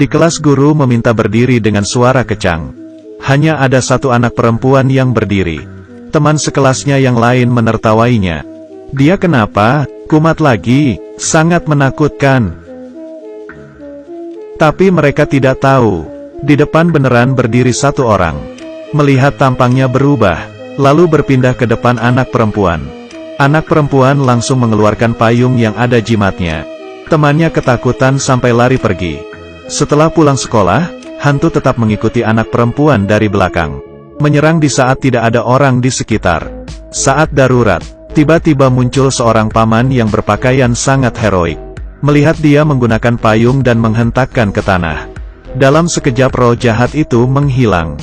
Di kelas guru meminta berdiri dengan suara kecang. Hanya ada satu anak perempuan yang berdiri. Teman sekelasnya yang lain menertawainya. Dia kenapa? Kumat lagi, sangat menakutkan. Tapi mereka tidak tahu. Di depan beneran berdiri satu orang. Melihat tampangnya berubah, lalu berpindah ke depan anak perempuan. Anak perempuan langsung mengeluarkan payung yang ada jimatnya. Temannya ketakutan sampai lari pergi. Setelah pulang sekolah, hantu tetap mengikuti anak perempuan dari belakang. Menyerang di saat tidak ada orang di sekitar. Saat darurat, tiba-tiba muncul seorang paman yang berpakaian sangat heroik. Melihat dia menggunakan payung dan menghentakkan ke tanah. Dalam sekejap roh jahat itu menghilang.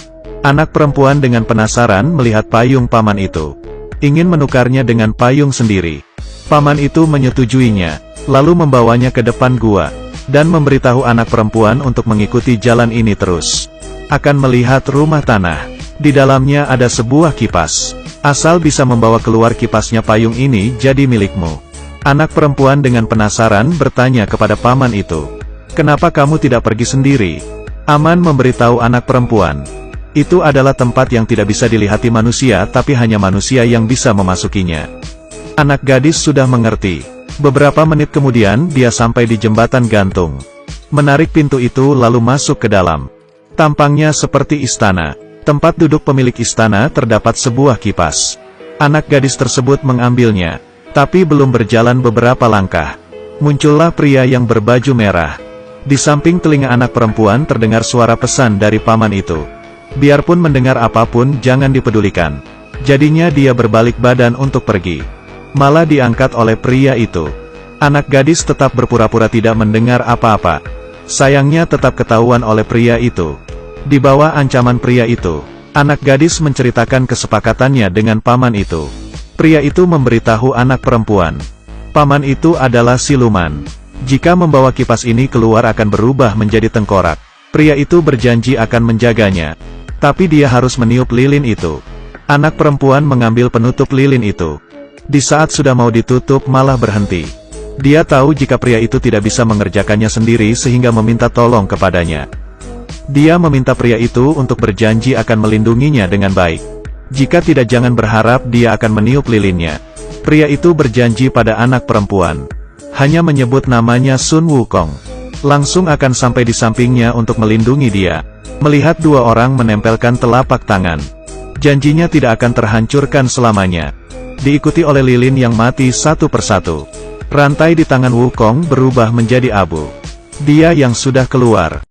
Anak perempuan dengan penasaran melihat payung paman itu. Ingin menukarnya dengan payung sendiri. Paman itu menyetujuinya, lalu membawanya ke depan gua. Dan memberitahu anak perempuan untuk mengikuti jalan ini terus. Akan melihat rumah tanah. Di dalamnya ada sebuah kipas. Asal bisa membawa keluar kipasnya payung ini jadi milikmu. Anak perempuan dengan penasaran bertanya kepada paman itu. Kenapa kamu tidak pergi sendiri? Aman memberitahu anak perempuan. Itu adalah tempat yang tidak bisa dilihati manusia tapi hanya manusia yang bisa memasukinya. Anak gadis sudah mengerti. Beberapa menit kemudian dia sampai di jembatan gantung. Menarik pintu itu lalu masuk ke dalam. Tampangnya seperti istana. Tempat duduk pemilik istana terdapat sebuah kipas. Anak gadis tersebut mengambilnya. Tapi belum berjalan beberapa langkah. Muncullah pria yang berbaju merah. Di samping telinga anak perempuan terdengar suara pesan dari paman itu. Biarpun mendengar apapun jangan dipedulikan. Jadinya dia berbalik badan untuk pergi. Malah diangkat oleh pria itu. Anak gadis tetap berpura-pura tidak mendengar apa-apa. Sayangnya tetap ketahuan oleh pria itu. Di bawah ancaman pria itu, anak gadis menceritakan kesepakatannya dengan paman itu. Pria itu memberitahu anak perempuan. Paman itu adalah siluman. Jika membawa kipas ini keluar akan berubah menjadi tengkorak. Pria itu berjanji akan menjaganya. Tapi dia harus meniup lilin itu. Anak perempuan mengambil penutup lilin itu. Di saat sudah mau ditutup malah berhenti. Dia tahu jika pria itu tidak bisa mengerjakannya sendiri sehingga meminta tolong kepadanya. Dia meminta pria itu untuk berjanji akan melindunginya dengan baik. Jika tidak jangan berharap dia akan meniup lilinnya. Pria itu berjanji pada anak perempuan. Hanya menyebut namanya Sun Wukong. Langsung akan sampai di sampingnya untuk melindungi dia. Melihat dua orang menempelkan telapak tangan. Janjinya tidak akan terhancurkan selamanya. Diikuti oleh lilin yang mati satu persatu. Rantai di tangan Wukong berubah menjadi abu. Dia yang sudah keluar.